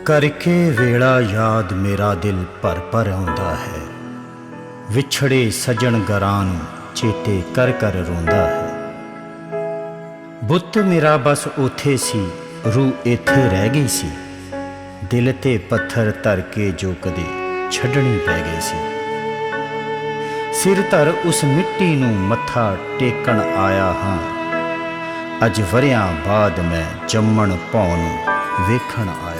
करके वेला याद मेरा दिल भर भर आउंदा है। विछड़े सजन गरां नूं चेते कर कर रोंदा है। बुत मेरा बस ओथे सी, रूह इत्थे रह गई सी। दिल ते पत्थर धर के जो कदे छड्डणी पै गई सी। सिर धर उस मिट्टी नूं मत्था टेकण आया हां। अज वरियां बाद मैं जम्मण भौं नूं वेखण आया।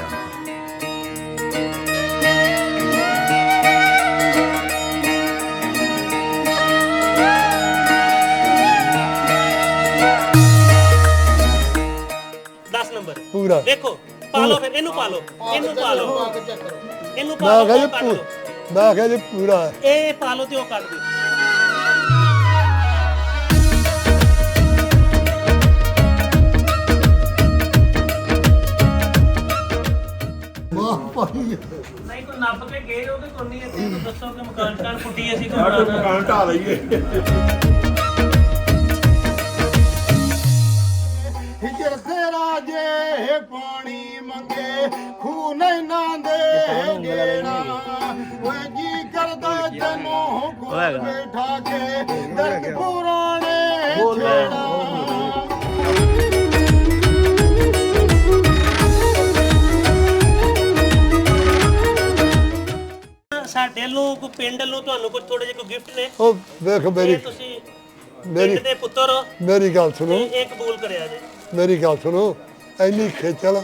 पूरा देखो पालो फिर इनू पालो इनू पालो इनू मैं पालो कह जी पूरा है। ए पालो ते ओ काट दो। मां पाई नहीं तो नप के गए हो कि कोनी इत्थे तो दसो कि मकान कार फुੱਟੀ ਅਸੀਂ तो मकान ढा लईए। राजे पानी मंगे खूह नहीं ना दे गेना जी करदा तनो कोल बैठा के दर्द पुराने छेड़ा। ਸਾਡੇ ਨੂੰ ਕੋ ਪਿੰਡ ਨੂੰ ਤੁਹਾਨੂੰ ਕੁਝ ਥੋੜੇ ਜਿਹੇ ਕੋ ਗਿਫਟ ਨੇ। ਉਹ ਵੇਖ ਮੇਰੀ ਤੁਸੀਂ ਮੇਰੀ ਪਿੰਡ ਦੇ ਪੁੱਤਰ ਹੋ ਮੇਰੀ ਗੱਲ ਸੁਣੋ ਤੇ ਇਹ ਕਬੂਲ ਕਰਿਆ ਜੇ। ਮੇਰੀ ਗੱਲ ਸੁਣੋ ਇੰਨੀ ਖੇਚਲ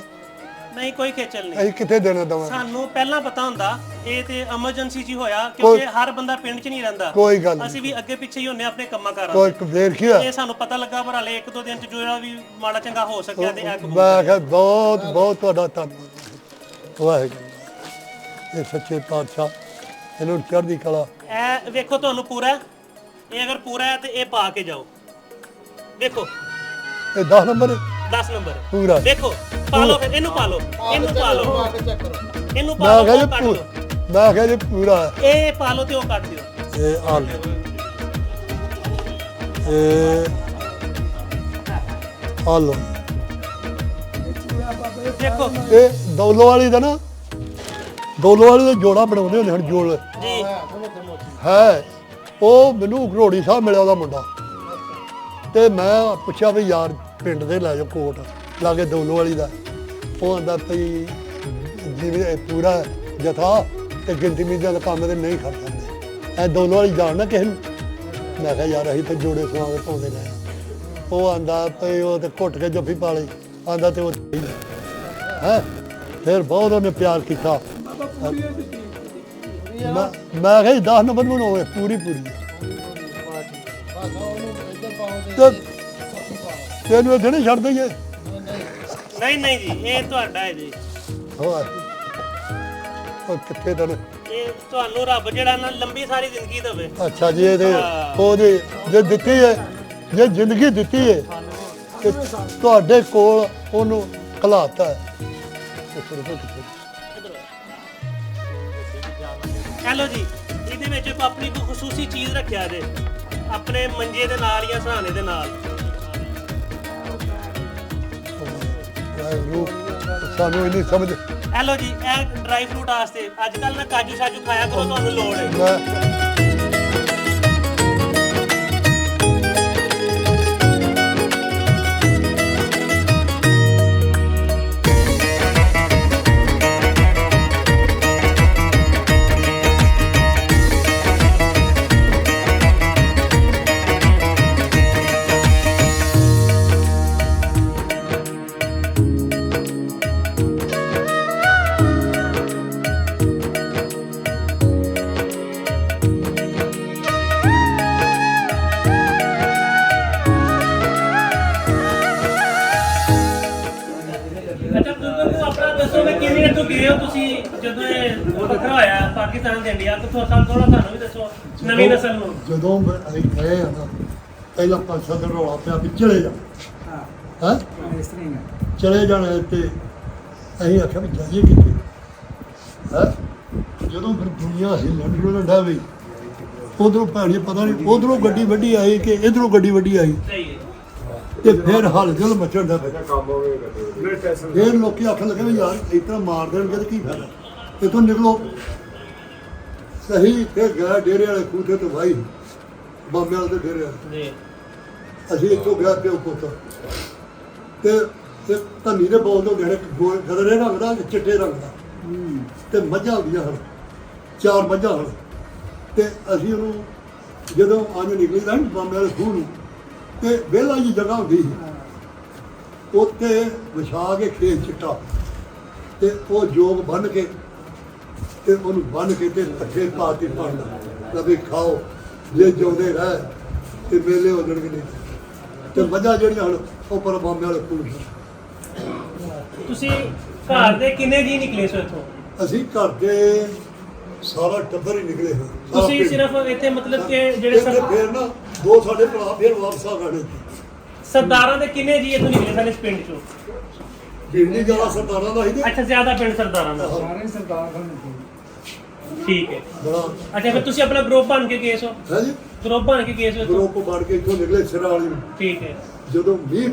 ਨਹੀਂ ਕੋਈ ਖੇਚਲ ਨਹੀਂ। ਅਸੀਂ ਕਿੱਥੇ ਦੇਣਾ ਦਵਾਂ। ਸਾਨੂੰ ਪਹਿਲਾਂ ਪਤਾ ਹੁੰਦਾ ਇਹ ਤੇ ਐਮਰਜੈਂਸੀ ਜੀ ਹੋਇਆ ਕਿਉਂਕਿ ਹਰ ਬੰਦਾ ਪਿੰਡ 'ਚ ਨਹੀਂ ਰਹਿੰਦਾ। ਕੋਈ ਗੱਲ ਅਸੀਂ ਵੀ ਅੱਗੇ ਪਿੱਛੇ ਹੀ ਹੁੰਨੇ ਆਪਣੇ ਕੰਮਾਂ ਕਾਰਾਂ ਕੋਈ ਵੇਖ ਕੀ ਇਹ ਸਾਨੂੰ ਪਤਾ ਲੱਗਾ ਪਰ ਹਲੇ ਇੱਕ ਦੋ ਦਿਨ 'ਚ ਜਿਹੜਾ ਵੀ ਮਾੜਾ ਚੰਗਾ ਹੋ ਸਕਿਆ ਤੇ ਇਹ ਕਬੂਲ ਮੈਂ ਕਿਹਾ ਬਹੁਤ ਬਹੁਤ ਤੁਹਾਡਾ ਧੰਨਵਾਦ ਵਾਹਿਗੁਰੂ। ਇਹ ਸੱਚੇ ਪਾਤਸ਼ਾਹ ਇਹਨੂੰ ਚੜ੍ਹਦੀ ਕਲਾ। ਇਹ ਵੇਖੋ ਤੁਹਾਨੂੰ ਪੂਰਾ ਹੈ। ਇਹ ਅਗਰ ਪੂਰਾ ਹੈ ਤੇ ਇਹ ਪਾ ਕੇ ਜਾਓ। ਵੇਖੋ ਇਹ 10 ਨੰਬਰ 10 ਨੰਬਰ ਪੂਰਾ। ਦੇਖੋ ਪਾਲੋ ਫਿਰ ਇਹਨੂੰ ਪਾਲੋ ਇਹਨੂੰ ਪਾਲੋ ਇਹਨੂੰ ਮੈਂ ਪਾਲੋ ਕਿਹਾ ਉਹ ਕੱਢ ਜੀ ਦਿਓ। ਮੈਂ ਕਿਹਾ ਜੀ ਪੂਰਾ ਇਹ ਪਾਲੋ ਤੇ ਉਹ ਕੱਢ ਦਿਓ। ਇਹ ਆ ਲਓ। ਇਹ ਆ ਲਓ। ਦੇਖੋ ਇਹ ਦੌਲੋ ਵਾਲੀ ਦਾ ਨਾ ਦੌਲੋ ਵਾਲੀ ਦਾ ਜੋੜਾ ਬਣਾਉਂਦੇ ਹੁੰਦੇ ਹਨ ਜੋੜ ਜੀ ਹੈ। ਉਹ ਮੈਨੂੰ ਘਰੋੜੀ ਸਾਹਿਬ ਮਿਲਿਆ ਉਹਦਾ ਮੁੰਡਾ ਤੇ ਮੈਂ ਪੁੱਛਿਆ ਵੀ ਯਾਰ ਪਿੰਡ ਦੇ ਲੈ ਜਾਓ ਕੋਟ ਲਾਗੇ ਦੌਲੋ ਵਾਲੀ ਦਾ। ਉਹ ਆਂਦਾ ਭਈ ਜਿਵੇਂ ਪੂਰਾ ਜਥਾ ਤੇ ਗਿਣਤੀ ਮੀਜ਼ਾਂ ਦਾ ਕੰਮ ਤੇ ਨਹੀਂ ਕਰ ਸਕਦੇ। ਇਹ ਦੌਲੋ ਵਾਲੀ ਜਾਣ ਨਾ ਕਿਸੇ ਨੂੰ। ਮੈਂ ਕਿਹਾ ਯਾਰ ਅਸੀਂ ਤੇ ਜੋੜੇ ਸਵਾ ਕੇ ਪਾਉਂਦੇ ਨੇ। ਉਹ ਆਂਦਾ ਭਈ ਉਹ ਤੇ ਘੁੱਟ ਕੇ ਜੱਫੀ ਪਾ ਲਈ ਆਂਦਾ ਤੇ ਉਹ ਹੈ। ਫਿਰ ਬਹੁਤ ਉਹਨੇ ਪਿਆਰ ਕੀਤਾ। ਮੈਂ ਕਿਹਾ 10 ਨੰਬਰ ਬਣਾਉਏ ਪੂਰੀ ਤੈਨੂੰ ਇੱਥੇ ਨਹੀਂ ਛੱਡ ਦਈਏ। ਨਹੀਂ ਨਹੀਂ ਜੀ ਇਹ ਤੁਹਾਡਾ ਹੈ ਜੀ। ਹੋਰ ਉਹ ਕਿੱਥੇ ਤਨ ਇਹ ਤੁਹਾਨੂੰ ਰੱਬ ਜਿਹੜਾ ਨਾ ਲੰਬੀ ਸਾਰੀ ਜ਼ਿੰਦਗੀ ਦੇਵੇ। ਅੱਛਾ ਜੀ ਇਹਦੇ ਉਹਦੇ ਜੇ ਦਿੱਤੀ ਹੈ ਜੇ ਜ਼ਿੰਦਗੀ ਦਿੱਤੀ ਹੈ ਤੇ ਤੁਹਾਡੇ ਕੋਲ ਉਹਨੂੰ ਖਲਾਤਾ ਹੈ। ਹੈਲੋ ਜੀ ਇਹਦੇ ਵਿੱਚ ਇੱਕ ਆਪਣੀ ਕੋਈ ਖਸੂਸੀ ਚੀਜ਼ ਰੱਖਿਆ ਜੇ ਆਪਣੇ ਮੰਜੇ ਦੇ ਨਾਲ ਜਾਂ ਸਹਾਣੇ ਦੇ ਨਾਲ। ਸਾਨੂੰ ਇਹ ਨਹੀਂ ਸਮਝ। ਹੈਲੋ ਜੀ ਇਹ ਡਰਾਈ ਫਰੂਟ ਵਾਸਤੇ ਅੱਜ ਕੱਲ ਨਾ ਕਾਜੂ ਸਾਜੂ ਖਾਇਆ ਕਰੋ ਤੁਹਾਨੂੰ ਲੋੜ ਹੈ। ਮੈਂ ਤੁਸੀਂ ਜਦੋਂ ਇਹ ਵੱਖਰਾ ਹੋਇਆ ਪਾਕਿਸਤਾਨ ਤੇ ਇੰਡੀਆ ਤੋਂ ਥੋੜਾ ਤੁਹਾਨੂੰ ਵੀ ਦੱਸੋ ਨਵੀਂ ਨਸਲ ਨੂੰ। ਜਦੋਂ ਅਸੀਂ ਗਏ ਆ ਨਾ ਪਹਿਲਾਂ 5-7 ਦਿਨ ਰੌਲਾ ਪਿਆ ਵੀ ਚਲੇ ਜਾ। ਹਾਂ ਚਲੇ ਜਾਣਾ ਤੇ ਅਸੀਂ ਆਖਿਆ ਵੀ ਜਾਈਏ ਕਿੱਥੇ। ਹੈ ਜਦੋਂ ਫਿਰ ਦੁਨੀਆ ਹਿੱਲਣ ਜੁਲਣ ਡਾ ਵੀ ਉਧਰੋਂ ਭੈਣੀ ਪਤਾ ਨਹੀਂ ਉਧਰੋਂ ਗੱਡੀ ਵੱਡੀ ਆਈ ਕਿ ਇਧਰੋਂ ਗੱਡੀ ਵੱਡੀ ਆਈ। ਸਹੀ ਹੈ ਤੇ ਫਿਰ ਹਲਚਲ ਮਚਣ ਦਾ ਪਿਆ। ਕੰਮ ਹੋਵੇ ਕਰਦੇ ਫਿਰ ਲੋਕੀ ਆਖਣ ਲੱਗੇ ਵੀ ਯਾਰ ਇਸ ਤਰ੍ਹਾਂ ਮਾਰ ਦੇਣਗੇ ਤੇ ਕੀ ਫਾਇਦਾ, ਇੱਥੋਂ ਨਿਕਲੋ। ਸਹੀ ਫਿਰ ਗਿਆ ਡੇਰੇ ਵਾਲੇ ਖੂਹ ਤੇ ਭਾਈ ਬਾਬੇ ਵਾਲੇ ਦੇ ਡੇਰੇ ਵਾਲੇ। ਜੀ ਅਸੀਂ ਇੱਥੋਂ ਗਿਆ ਪਿਓ ਪੁੱਤ ਤੇ ਧੰਨੀ ਦੇ ਬੋਲ ਤੋਂ ਜਿਹੜੇ ਗਦਰੇ ਰੰਗ ਦਾ ਚਿੱਟੇ ਰੰਗ ਦਾ ਤੇ ਮੱਝਾਂ ਹੁੰਦੀਆਂ ਹਨ, 4 ਮੱਝਾਂ ਹਨ। ਤੇ ਅਸੀਂ ਉਹਨੂੰ ਜਦੋਂ ਅੰਜ ਨਿਕਲੀ ਨਾ ਬਾਬੇ ਵਾਲੇ ਖੂਹ ਨੂੰ ਤੇ ਵਿਹਲਾ ਜੀ ਜਗ੍ਹਾ ਹੁੰਦੀ ਸੀ, ਉੱਥੇ ਵਿਛਾ ਕੇ ਖੇਤ ਚਿੱਟਾ ਤੇ ਉਹ ਜੋਗ ਬੰਨ੍ਹ ਕੇ ਤੇ ਉਹਨੂੰ ਬੰਨ੍ਹ ਕੇ ਤੇ ਪੱਠੇ ਪਾ ਕੇ ਪਾਣਾ ਕਦੇ ਖਾਓ ਜੇ ਜਿਉਂਦੇ ਰਹਿ ਤੇ ਮੇਲੇ ਹੋ ਜਾਣਗੇ ਨਹੀਂ ਤੇ ਮੱਝਾਂ ਜਿਹੜੀਆਂ ਹਨ ਉਹ ਪਰ ਬਾਬੇ ਵਾਲੇ ਖੂਹ ਨੂੰ। ਤੁਸੀਂ ਘਰ ਦੇ ਕਿੰਨੇ ਜੀ ਨਿਕਲੇ ਸੋ ਇੱਥੋਂ? ਅਸੀਂ ਘਰ ਦੇ ਸਾਰਾ ਟੱਬਰ ਹੀ ਨਿਕਲੇ ਹਾਂ, ਸਾਰਾ ਤੁਸੀਂ ਪਿੰਡ। ਸਿਰਫ ਇੱਥੇ ਮਤਲਬ ਕਿ ਜਿਹੜੇ ਇੱਥੇ ਫਿਰ ਨਾ 2 ਸਾਡੇ ਭਰਾ ਫਿਰ ਵਾਪਸ ਆ ਗਏ। ਸਰਦਾਰਾਂ ਦੇ ਕਿੰਨੇ ਜੀ ਇੱਥੋਂ ਨਿਕਲੇ ਸਨ ਇਸ ਪਿੰਡ ਚੋਂ? ਜਿੰਨੀ ਜ਼ਿਆਦਾ ਸਰਦਾਰਾਂ ਦਾ ਸੀ ਤੇ ਅੱਛਾ, ਜ਼ਿਆਦਾ ਪਿੰਡ ਸਰਦਾਰਾਂ ਦਾ। ਠੀਕ ਹੈ। ਬੜਾ ਅੱਛਾ, ਫਿਰ ਤੁਸੀਂ ਆਪਣਾ ਗਰੁੱਪ ਬਣ ਕੇ ਗਏ ਸੋ? ਹੈ ਜੀ ਗਰੁੱਪ ਬਣ ਕੇ ਗਏ ਸੋ ਇੱਥੋਂ? ਗਰੁੱਪ ਬਣ ਕੇ ਇੱਥੋਂ ਨਿਕਲੇ ਸਿਰਾਂ ਵਾਲੀ ਨੂੰ। ਠੀਕ ਹੈ ਜਦੋਂ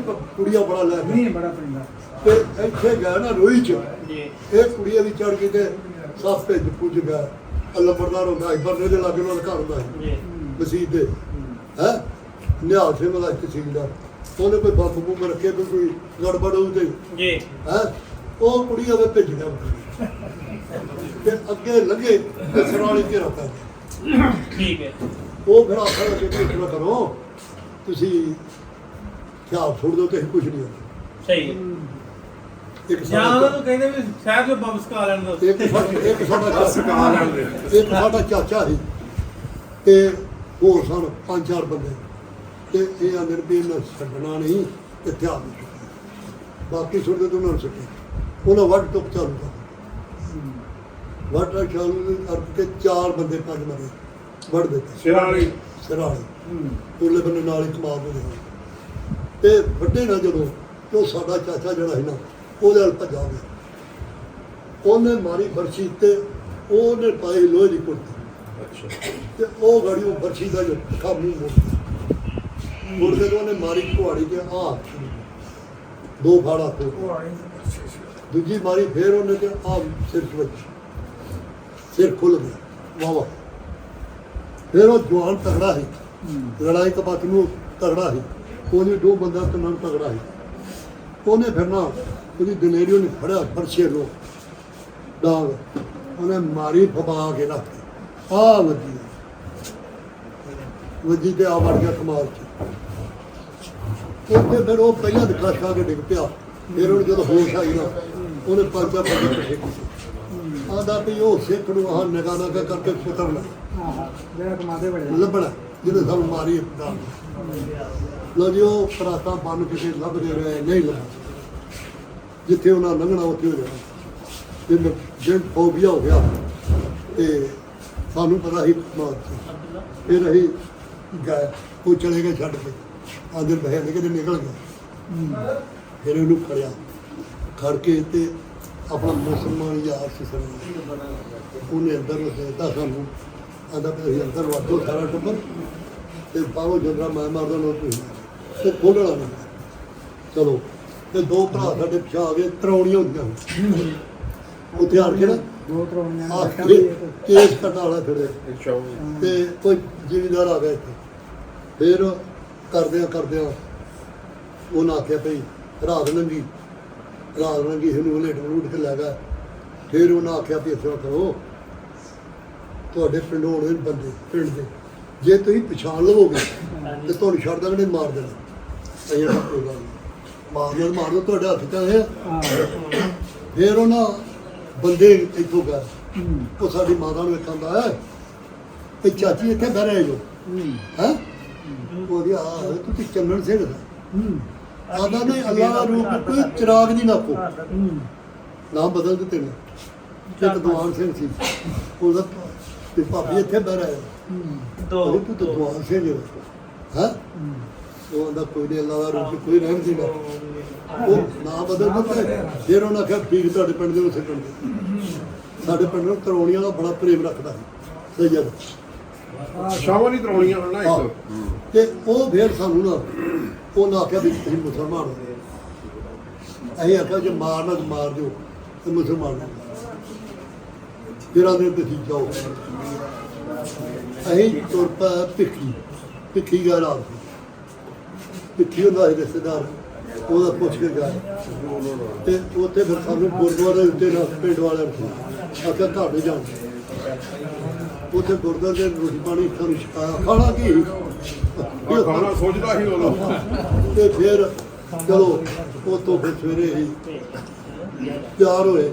ਕੁੜੀਆਂ ਬੜਾ ਲੈ ਗਏ ਤੇ ਇੱਥੇ ਗਿਆ ਨਾ ਰੋਈ ਚ ਜੀ। ਇਹ ਕੁੜੀਆਂ ਵੀ ਚੜ ਕੇ ਤੇ ਸਾਫੇ ਚ ਪੁੱਜ ਗਿਆ। ਲੰਬੜਦਾਰ ਹੁੰਦਾ ਸੀ, ਬਰਨੇ ਦੇ ਲਾਗੇ ਨਾਲ ਘਰ ਹੁੰਦਾ ਸੀ ਜੀ ਮਸੀਤ ਦੇ, ਹੈ ਨਿਹਾਲ ਸਿੰਘ ਦਾ ਤਹਿਸੀਲਦਾਰ। ਉਹਨੇ ਕੋਈ ਬੰਬ ਬੁੰਬ ਰੱਖੇ ਕੋਈ ਗੜਬੜ ਹੋਊ ਤੇ ਜੀ। ਹੈ ਉਹ ਕੁੜੀ ਆਵੇ ਭੇਜ ਗਿਆ ਤੇ ਅੱਗੇ ਲੰਘੇ ਤੇ ਸਰਾਲੀ ਘੇਰਾ ਪੈ ਗਿਆ। ਠੀਕ ਹੈ। ਉਹ ਫਿਰ ਆਖਣ ਲੱਗੇ ਕਿ ਇਤਨਾ ਕਰੋ ਤੁਸੀਂ ਖਿਆਲ ਛੋੜ ਦਿਓ ਤੇ ਕੁਝ ਨਹੀਂ ਹੁੰਦਾ। ਸਹੀ ਹੈ। ਇੱਕ ਜਾਂ ਸਾਡਾ ਉਹਨਾਂ ਨੂੰ ਕਹਿੰਦੇ ਵੀ ਸ਼ਹਿਰ ਚੋਂ ਬੰਬ ਸਕਾ ਲੈਣ ਦੋ। ਇੱਕ ਸਾਡਾ ਚਾਚਾ ਸੀ ਤੇ ਹੋਰ ਸਨ 5-4 ਬੰਦੇ ਤੇ ਇਹ ਆਂਦਰ ਵੀ ਇਹਨਾਂ ਛੱਡਣਾ ਨਹੀਂ ਇੱਥੇ ਆ ਗਏ। ਬਾਕੀ ਛੋੜਦੇ ਤੋਂ ਉਹਨਾਂ ਨੂੰ ਛੱਡੇ। ਉਹਨਾਂ ਵੱਢ ਟੁੱਕ ਚਾਲੂ ਕਰ ਵੱਢ ਚਾਲੂ ਕਰਕੇ 4 ਬੰਦੇ 5 ਮਰੇ ਵੱਢ ਦਿੱਤੇ ਸਿਰਾਲੀ ਸਿਰਾਲੀ ਉਰਲੇ ਬੰਨੇ ਨਾਲ ਹੀ ਕਮਾਲ ਦੇ ਹੋਏ ਤੇ ਵੱਡੇ ਨਾ ਜਦੋਂ ਤੇ ਉਹ ਸਾਡਾ ਚਾਚਾ ਜਿਹੜਾ ਸੀ ਨਾ ਉਹਦੇ ਨਾਲ ਭੱਜਾ ਗਿਆ। ਉਹਨੇ ਮਾਰੀ ਬਰਛੀ ਤੇ ਉਹਨੇ ਪਾਈ ਲੋਹੇ ਦੀ ਕੁੱਟ ਅੱਛਾ ਤੇ ਉਹ ਗਾੜੀ ਉਹ ਬਰਛੀ ਦਾ ਜੋ ਪੱਖਾ ਮੂੰਹ ਮੁੜ ਕੇ ਉਹਨੇ ਮਾਰੀ ਕੁਹਾੜੀ ਤੇ ਆ 2 ਫਾੜਾ ਤੋਂ ਦੂਜੀ ਮਾਰੀ ਫੇਰ ਉਹਨੇ ਤੇ ਆ ਸਿਰ ਚ ਵੱਜੀ, ਸਿਰ ਖੁੱਲ ਗਿਆ ਵਾਵਾ। ਫਿਰ ਉਹ ਜਵਾਨ ਤਗੜਾ ਸੀ, ਲੜਾਈ ਕਬਾਤ ਨੂੰ ਤਗੜਾ ਸੀ, ਉਹਨੇ 2 ਬੰਦਾ ਤੇ ਨਾਲ ਤਗੜਾ ਸੀ। ਉਹਨੇ ਫਿਰ ਨਾ ਉਹਦੀ ਦਲੇਰੀ ਉਹਨੇ ਫੜਿਆ ਫਰਸ਼ੇ ਨੂੰ ਡਾਂਗ ਉਹਨੇ ਮਾਰੀ ਫਬਾ ਕੇ ਰੱਖ ਆ ਵੱਜੀ ਤੇ ਆ ਵੜ ਗਿਆ ਕਮਾਲ ਚ। ਉੱਥੇ ਫਿਰ ਉਹ ਪਹਿਲਾਂ ਦਿਖਾ ਖਾ ਕੇ ਡਿੱਗ ਪਿਆ। ਫਿਰ ਉਹਨੂੰ ਜਦੋਂ ਹੋਸ਼ ਆਈ ਨਾ ਉਹਨੇ 5 ਬੰਦੇ ਇਕੱਠੇ ਕੀਤੇ। ਆਂਦਾ ਵੀ ਉਹ ਸਿੱਖ ਨੂੰ ਆਹ ਨਿਗਾਹ ਨਾ ਕਰਕੇ ਸੁਤਰਨਾ ਲੱਭਣਾ ਜਿਹਨੇ ਸਾਨੂੰ ਮਾਰੀ ਦਾ ਲੋ ਜੀ। ਉਹ ਪਰਾਤਾ ਬੰਨ ਕਿਸੇ ਲੱਭਦੇ ਰਹੇ ਨਹੀਂ ਲੱਭਾ, ਜਿੱਥੇ ਉਹਨਾਂ ਲੰਘਣਾ ਉੱਥੇ ਹੋ ਜਾਣਾ। ਜਿੰਨ ਫੋਬੀਆ ਹੋ ਗਿਆ ਤੇ ਸਾਨੂੰ ਪਤਾ ਸੀ ਮਾਰ ਫਿਰ ਅਸੀਂ ਗਏ। ਉਹ ਚਲੇ ਗਏ ਛੱਡ ਕੇ ਆਂਦੇ ਬਹਿ ਨਿਕਲ ਗਿਆ। ਫਿਰ ਉਹਨੂੰ ਖੜਿਆ ਖੜ ਕੇ ਤੇ ਆਪਣਾ ਮੁਸਲਮਾਨ ਯਾਰ ਸੀ ਉਹਨੇ ਅੰਦਰ ਦਿੱਤਾ ਸਾਨੂੰ। ਆਂਦਾ ਵੀ ਅਸੀਂ ਅੰਦਰ ਵਾਧੋ ਸਾਰਾ ਟੱਬਰ ਤੇ ਬਾਹਰੋਂ ਜੰਦਰਾ ਮੈਂ ਮਾਰਦਾ ਨਾ ਤੁਸੀਂ ਤੇ ਖੋਲ੍ਹਣਾ ਨਹੀਂ। ਚਲੋ ਤੇ 2 ਭਰਾ ਸਾਡੇ ਪਿਛਾ ਆ ਗਏ। ਤਰਾਉਣੀਆਂ ਹੁੰਦੀਆਂ ਉੱਥੇ ਆਣ ਕੇ ਨਾ 2 ਤਰਾਉਣੀਆਂ ਕੇਸ ਕੱਟਾ ਵਾਲਾ ਫਿਰੇ ਤੇ ਕੋਈ ਜ਼ਿਮੀਂਦਾਰ ਆ ਗਿਆ ਇੱਥੇ। ਫਿਰ ਕਰਦਿਆਂ ਉਹਨਾਂ ਆਖਿਆ ਭਈ ਰਾਤ ਲੰਘੀ ਇਹਨੂੰ ਲੇਟ ਕੇ ਲੈ ਗਿਆ। ਫਿਰ ਉਹਨਾਂ ਆਖਿਆ ਵੀ ਇਸ ਤਰ੍ਹਾਂ ਕਰੋ ਤੁਹਾਡੇ ਪਿੰਡੋਂ ਆਉਣੇ ਬੰਦੇ ਪਿੰਡ ਦੇ, ਜੇ ਤੁਸੀਂ ਪਛਾਣ ਲਵੋਗੇ ਤੇ ਤੁਹਾਨੂੰ ਛੱਡ ਦਾਂਗੇ ਨਹੀਂ ਮਾਰ ਦੇਣਾ। ਅਸੀਂ ਕਿਹਾ ਕੋਈ ਗੱਲ ਨਹੀਂ, ਮਾਰ ਦਿਓ ਤੁਹਾਡੇ ਹੱਥ 'ਚ ਆਏ ਆ। ਫਿਰ ਉਹਨਾਂ ਬੰਦੇ ਇੱਥੋਂ ਗਏ। ਉਹ ਸਾਡੀ ਮਾਤਾ ਨੂੰ ਵੇਖਣ ਦਾ ਹੈ ਤੇ ਚਾਚੀ ਇੱਥੇ ਬਹਿ ਰਹੇ ਜੋ ਹੈ ਉਹਦੀ ਤੁਸੀਂ ਚੰਨਣ ਸਿੰਘ ਦਾ ਆਦਾ ਨੇ ਅੱਲਾ ਰੂਪ ਕੋਈ ਚਿਰਾਗ ਨਹੀਂ ਨਾਪੋ ਨਾਮ ਬਦਲ ਦਿੱਤੇ ਨੇ। ਇੱਕ ਦੀਵਾਨ ਸਿੰਘ ਸੀ ਉਹਦਾ ਤੇ ਭਾਬੀ ਇੱਥੇ ਬਹਿ ਰਿਹਾ ਤੂੰ ਤਾਂ ਦੀਵਾਨ ਸਿੰਘ ਹੈ। ਉਹ ਆਂਦਾ ਕੋਈ ਨਹੀਂ ਅੱਲਾ ਦਾ ਰੂਪ ਕੋਈ ਰਹਿਮ ਸੀ ਨਾ ਉਹ ਨਾਮ ਬਦਲ ਦਿੱਤਾ। ਫਿਰ ਉਹਨਾਂ ਆਖਿਆ ਠੀਕ ਤੁਹਾਡੇ ਪਿੰਡ ਦੇ ਉਸੇ ਪਿੰਡ ਦੇ ਸਾਡੇ ਪਿੰਡ ਨੂੰ ਕਰੋੜੀਆਂ ਦਾ ਬੜਾ ਪ੍ਰੇਮ ਰੱਖਦਾ ਸੀ ਸੈਯਦ ਸ਼ਾਮਾਂ ਨਹੀਂ ਤਰਾਉਣੀਆਂ ਹੁਣ ਨਾ ਹਾਂ। ਇੱਕ ਤੇ ਉਹ ਫੇਰ ਸਾਨੂੰ ਨਾ ਉਹਨਾਂ ਆਖਿਆ ਵੀ ਤੁਸੀਂ ਮੁਸਲਮਾਨ ਹੋ। ਅਸੀਂ ਆਖਿਆ ਜੇ ਮਾਰਨਾ ਤਾਂ ਮਾਰ ਦਿਓ ਤੇ ਮੁਸਲਮਾਨ ਹੋ। ਫਿਰ ਆਦੇ ਤੁਸੀਂ ਜਾਓ। ਅਸੀਂ ਤੁਰ ਪਏ ਭਿੱਖੀ ਗਾ ਰਾਤ ਭਿੱਖੀ ਹੁੰਦਾ ਸੀ ਰਿਸ਼ਤੇਦਾਰ, ਉਹਦਾ ਪੁੱਛ ਕੇ ਗਿਆ ਤੇ ਉੱਥੇ ਫਿਰ ਸਾਨੂੰ ਗੁਰਦੁਆਰੇ ਉੱਤੇ ਨਾ ਪਿੰਡ ਵਾਲਿਆਂ ਨੂੰ ਆਖਿਆ ਤੁਹਾਡੇ ਜਾਣ। ਉੱਥੇ ਗੁਰਦੁਆਰੇ ਦੇ ਰੋਟੀ ਪਾਣੀ ਸਾਨੂੰ ਛਕਾਇਆ। ਖਾਣਾ ਕੀ ਆਹ ਖਾਣਾ ਸੋਚਦਾ ਸੀ ਉਦੋਂ ਤੇ ਫਿਰ ਚਲੋ ਉਹ ਤੋਂ ਫਿਰ ਸਵੇਰੇ ਹੀ ਤਿਆਰ ਹੋਏ।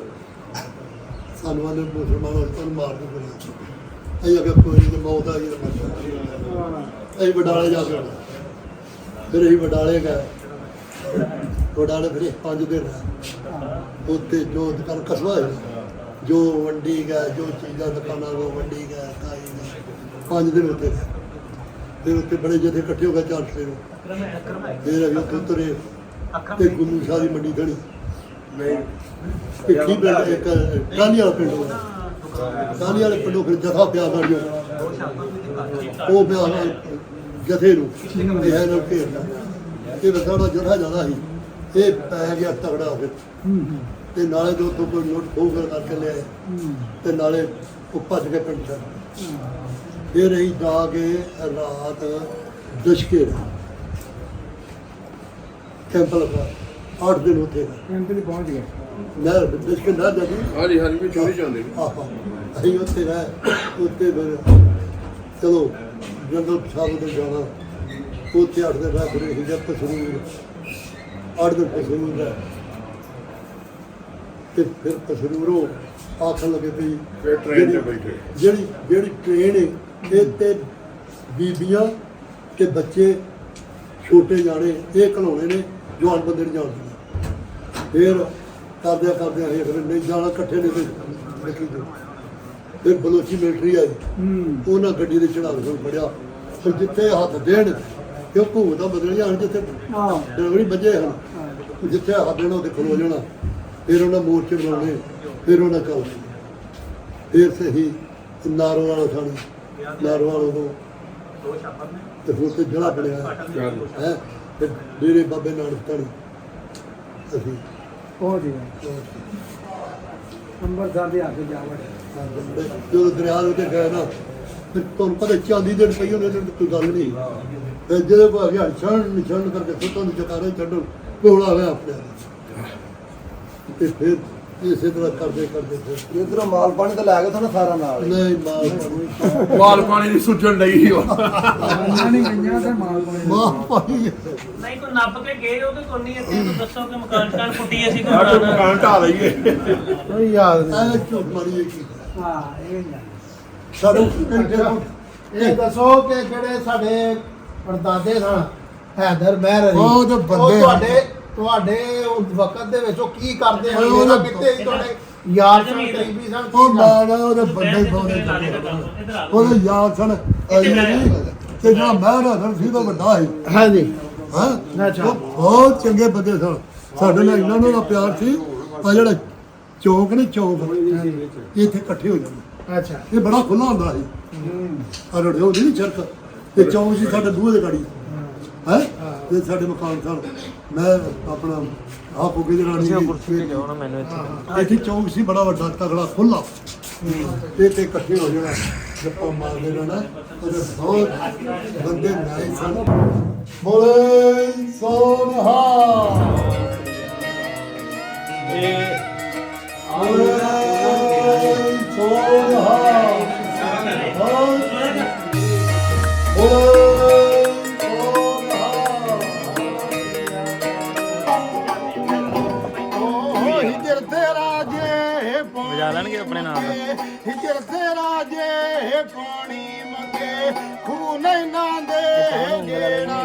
ਸਾਨੂੰ ਆਨੇ ਮੁਸਲਮਾਨਾਂ ਨੂੰ ਮਾਰ ਕੇ ਬੋਲਿਆ ਅਸੀਂ ਅਗੇ ਕੋਈ ਨਹੀਂ ਮੌਤ ਆ ਗਈ ਅਸੀਂ ਵਡਾਲੇ ਜਾ ਕੇ ਆਉਣਾ। ਫਿਰ ਅਸੀਂ ਵਡਾਲੇ ਗਏ। ਵਡਾਲੇ ਫਿਰ 5 ਦਿਨ ਰਹੇ। ਉੱਥੇ ਜੋ ਦੁਕਾਨ ਕਸਬਾ ਹੈ ਜੋ ਵੰਡੀ ਗਏ, ਜੋ ਚੀਜ਼ਾਂ ਦੁਕਾਨਾਂ ਤੋਂ ਵੰਡੀ ਗਏ, ਖਾਈ ਗਏ। 5 ਦਿਨ ਉੱਥੇ ਰਹੇ। ਫਿਰ ਉੱਥੇ ਬੜੇ ਜਥੇ ਇਕੱਠੇ ਹੋ ਗਏ 4 ਛੇ ਨੂੰ। ਫਿਰ ਅਸੀਂ ਉੱਥੇ ਉਤਰੇ ਤੇ ਗੁਰੂ ਸ਼ਾਹ ਦੀ ਮੰਡੀ ਖੜੀ ਭਿੱਖੀ ਪਿੰਡ ਇੱਕ ਕਾਲੀ ਵਾਲਾ ਪਿੰਡ ਹੋਇਆ। ਕਾਲੀ ਵਾਲੇ ਪਿੰਡੋਂ ਫਿਰ ਜਥਾ ਪਿਆ ਗੜੀਓ ਉਹ ਪਿਆ ਜਥੇ ਨੂੰ ਇਹ ਨਾਲ ਘੇਰਨਾ। ਇਹ ਸਾਡਾ ਜਥਾ ਜ਼ਿਆਦਾ ਸੀ। ਇਹ ਪੈ ਗਿਆ ਤਗੜਾ ਫਿਰ ਤੇ ਨਾਲੇ ਦੋ ਤੋਂ ਕੋਈ ਨੋਟ ਖੋਹ ਕਰਕੇ ਲਿਆਏ ਤੇ ਨਾਲੇ ਉਹ ਭੱਜ ਕੇ ਪਿੰਡ ਛੱਡ। ਫਿਰ ਅਸੀਂ ਜਾ ਕੇ ਰਾਤ ਦਸ਼ਕੇ ਕੈਂਪ ਲਗਾ 8 ਦਿਨ ਉੱਥੇ ਕੈਂਪ ਤੇ ਪਹੁੰਚ ਗਏ। ਮੈਂ ਦਸ਼ਕੇ ਨਾ ਜਾਂਦੀ ਹਾਂਜੀ ਹਾਂਜੀ ਵੀ ਚੋਰੀ ਜਾਂਦੇ ਆਹੋ ਅਸੀਂ ਉੱਥੇ ਰਹੇ। ਉੱਥੇ ਫਿਰ ਚਲੋ ਜੰਗਲ ਸਾਹਿਬ ਦੇ ਜਾਣਾ। ਉੱਥੇ 8 ਦਿਨ ਰਹਿ ਫਿਰ ਅਸੀਂ ਜਦ ਪਸਰੂਰ 8 ਦਿਨ ਪਸਰੂਰ ਰਹੇ ਤੇ ਫਿਰ ਪਸਰੂਰੋਂ ਆਖਣ ਲੱਗੇ ਵੀ ਫਿਰ ਟ੍ਰੇਨ 'ਤੇ ਬੈਠੇ ਜਿਹੜੀ ਟ੍ਰੇਨ ਹੈ ਇਹ ਤੇ ਬੀਬੀਆਂ ਤੇ ਬੱਚੇ ਛੋਟੇ ਜਾਣੇ ਇਹ ਘਲਾਉਣੇ ਨੇ, ਜਵਾਨ ਬੰਦੇ ਨਹੀਂ ਜਾਣਦੇ। ਫਿਰ ਕਰਦਿਆਂ ਅਸੀਂ ਫਿਰ ਨਹੀਂ ਜਾਣਾ ਇਕੱਠੇ ਨੇ ਤੇ ਫਿਰ ਬਲੋਚੀ ਮਿਲਟਰੀ ਆਈ। ਉਹਨਾਂ ਗੱਡੀ ਦੇ ਚੜ੍ਹਾਵੇ ਨੂੰ ਫੜਿਆ। ਫਿਰ ਜਿੱਥੇ ਹੱਥ ਦੇਣ ਕਿਉਂ ਘੂਮਦਾ ਬਦਲ ਜਾਣ ਜਿੱਥੇ ਡਰਾਈਵਰੀ ਵੱਜੇ ਹਨ ਜਿੱਥੇ ਹੱਥ ਦੇਣਾ ਉਹਦੇ ਖਲੋ ਜਾਣਾ। ਫਿਰ ਉਹਨਾਂ ਮੋਰਚੇ ਬਣਾਉਣੇ। ਫਿਰ ਉਹਨਾਂ ਚੱਲ ਫਿਰ ਸਹੀ ਨਾਰੋਵਾਲ ਥਾਣੀ ਨਾਰੋਵਾਲ ਉਦੋਂ ਤੇ ਫਿਰ ਤੇ ਜੜਾ ਬਣਿਆ ਹੈ ਤੇ ਡੇਰੇ ਬਾਬੇ ਨਾਨਕ ਥਾਣੀ ਅਸੀਂ ਪਹੁੰਚ ਗਏ। ਅੰਮ੍ਰਿਤਸਰ ਦੇ ਅੱਗੇ ਜਾ ਵੜੇ। ਜਦੋਂ ਦਰਿਆ ਦੇ ਉੱਤੇ ਗਏ ਨਾ ਫਿਰ ਤੁਹਾਨੂੰ ਪਤਾ ਚਾਂਦੀ ਦੇ ਰੁਪਈਏ ਉਹਨੇ ਕੋਈ ਗੱਲ ਨਹੀਂ। ਤੇ ਜਦੋਂ ਕੋ ਆ ਗਿਆ ਨਿਸ਼ਾਨ ਕਰਕੇ ਸੁੱਤਾਂ ਨੂੰ ਚਕਾਰੇ ਛੱਡੋ ਕੋਲਾ ਹੋਇਆ ਆਪਣੇ ਤੇ ਫਿਰ ਇਸੇ ਤਰ੍ਹਾਂ ਕਰਦੇ ਫਿਰ ਇਧਰੋਂ ਮਾਲ ਪਾਣੀ ਤਾਂ ਲੈ ਗਏ ਤੁਹਾਨੂੰ ਸਾਰਾ ਨਾਲ। ਨਹੀਂ ਮਾਲ ਪਾਣੀ ਮਾਲ ਪਾਣੀ ਦੀ ਸੁੱਜਣ ਲਈ ਨਹੀਂ ਗਈਆਂ ਤੇ ਮਾਲ ਪਾਣੀ ਮਾਲ ਪਾਣੀ ਨਹੀਂ ਕੋਈ ਨੱਪ ਕੇ ਗਏ ਉਹ ਤੇ ਕੋਈ ਨਹੀਂ ਇੱਥੇ ਤੂੰ ਦੱਸੋ ਕਿ ਮਕਾਨ ਕਾਨ ਫੁੱਟੀ ਅਸੀਂ ਕੋਈ ਆਟੋ ਬਣਾਉਣਾ। ਮਕਾਨ ਢਾ ਲਈਏ ਕੋਈ ਯਾਦ ਨਹੀਂ। ਐ ਝੂਠ ਮਾਰੀਏ ਕੀ ਹਾਂ ਇਹ ਨਹੀਂ। ਸਾਨੂੰ ਇਹ ਦੱਸੋ ਕਿ ਜਿਹੜੇ ਸਾਡੇ ਪਰਦਾਦੇ ਸਨ ਹੈਦਰ ਮਹਿਰ ਅਲੀ, ਉਹ ਤਾਂ ਬੰਦੇ ਤੁਹਾਡੇ ਉਸ ਵਕਤ ਦੇ ਵਿੱਚ ਉਹ ਕੀ ਕਰਦੇ ਹਨ? ਉਹ ਉਹਨਾਂ ਤਾਂ- ਕਿਤੇ ਸੀ ਤੁਹਾਡੇ ਯਾਰ ਸਨ ਕਰੀਬੀ ਸਨ ਉਹ ਨਾ ਉਹਦੇ ਬੰਦੇ ਪਾਉਣੇ ਉਹਦੇ ਯਾਦ ਸਨ ਆਈ ਨਹੀਂ ਤੇ ਜਿਹੜਾ ਮੈਂ ਨਾ ਸੀ ਤਾਂ ਵੱਡਾ ਸੀ ਹਾਂਜੀ ਹਾਂ ਅੱਛਾ। ਉਹ ਬਹੁਤ ਚੰਗੇ ਬੰਦੇ ਸਨ। ਸਾਡੇ ਨਾਲ ਇਹਨਾਂ ਦਾ ਪਿਆਰ ਸੀ। ਆ ਜਿਹੜਾ ਚੌਂਕ ਨੇ ਚੌਂਕ ਇੱਥੇ ਇਕੱਠੇ ਹੋ ਜਾਂਦੇ। ਅੱਛਾ ਇਹ ਬੜਾ ਖੁੱਲਾ ਹੁੰਦਾ ਸੀ। ਆ ਰੜਿਓ ਨਹੀਂ ਚਰਕ ਤੇ ਚੌਂਕ ਸੀ ਸਾਡੇ ਦੂਹੇ ਦੇ ਗਾੜੀ ਹੈ ਤੇ ਸਾਡੇ ਮਕਾਨ ਸਨ। ਮੈਂ ਆਪਣਾ ਆਹ ਪੁੱਗੇ ਦੀ ਰਾਣੀ ਇੱਥੇ ਚੌਂਕ ਸੀ ਬੜਾ ਵੱਡਾ ਤਗੜਾ ਖੁੱਲਾ ਤੇ ਇਕੱਠੇ ਹੋ ਜਾਣਾ ਗੱਪਾਂ ਮਾਰਦੇ ਰਹਿਣਾ। ਉਹਦੇ ਬਹੁਤ ਬੰਦੇ ਨਾਈ ਸਨ। ਬੋਲੇ ਸੋਨਹਾ ਬੋਲੇ ਸੋਨਹਾ ਹਿਜਰ ਤੇਰਾ ਜੇ ਵਜਾ ਲੈਣਗੇ ਆਪਣੇ ਨਾਲ। ਹਿਜਰ ਤੇਰਾ ਜੇ ਪਾਣੀ ਮੰਗੇ ਖੂਨ ਨਾ ਦੇ ਗੇੜਾ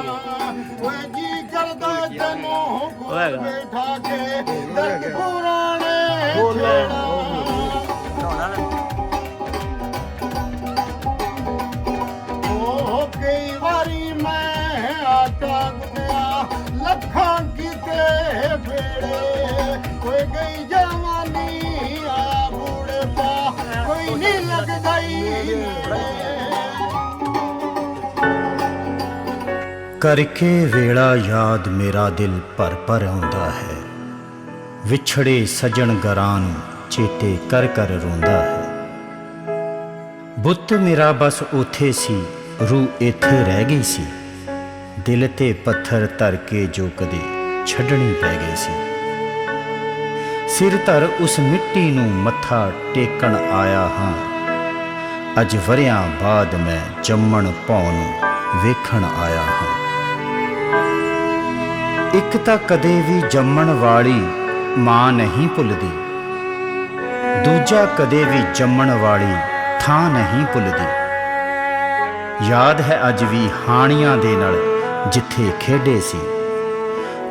ਓਏ ਜੀ ਕਰਦਾ ਤੈਨੂੰ ਕੋਲ ਬੈਠਾ ਕੇ ਦਰਦ ਪੁਰਾਣੇ ਛੇੜਾ ਕਈ ਵਾਰੀ ਮੈਂ ਆਟਾ ਗੁੰਨਿਆ ਲੱਖਾਂ ਕੀਤੇ ਫੇੜੇ ਕੋਈ ਗਈ ਜਵਾਨੀ ਆ ਬੁੜਪਾ ਕੋਈ ਨਹੀਂ ਲੱਗਦਾ ਈ ਨੇੜੇ करके वेला याद मेरा दिल भर भर आउंदा है। विछड़े सजन गरां नूं चेते कर कर रोंदा है। बुत मेरा बस ओथे सी, रूह इत्थे रह गई सी। दिल ते पत्थर धर के जो कदे छड्डणी पै गई सी। सिर धर उस मिट्टी नूं मत्था टेकण आया हां। अज वरियां बाद मैं जम्मण भौं नूं वेखण आया हां। एक तां कदे भी जम्मण वाली मां नहीं भुलदी, दूजा कदे भी जम्मण वाली थां नहीं भुलदी। याद है अज भी हाणियां दे नाल जिथे खेडे सी।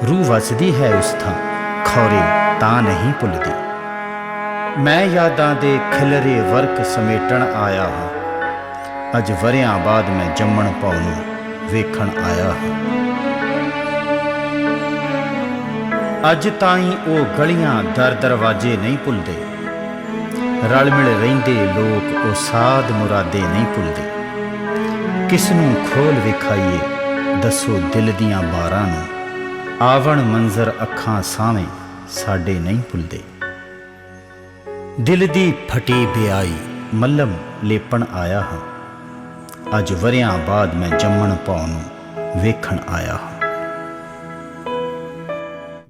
रूह वसदी है उस थां खौरे तां नहीं भुलदी। मैं यादां दे खिलरे वर्क समेटण आया हां। अज वरियां बाद मैं जम्मण भौं नूं वेखण आया हां। अज ताईं ओ गलियां दर दरवाजे नहीं भुलदे। रल मिल रहिंदे लोक ओ साध मुरादे नहीं भुलदे। किसनूं खोल विखाईए दसो दिल दियां बारां नूं। आवण मंजर अखां सावें साडे नहीं भुलदे। दिल दी फटी बियाई मल्लम लेपण आया हां। अज वरियां बाद मैं जम्मण भौं नूं वेखण आया हां।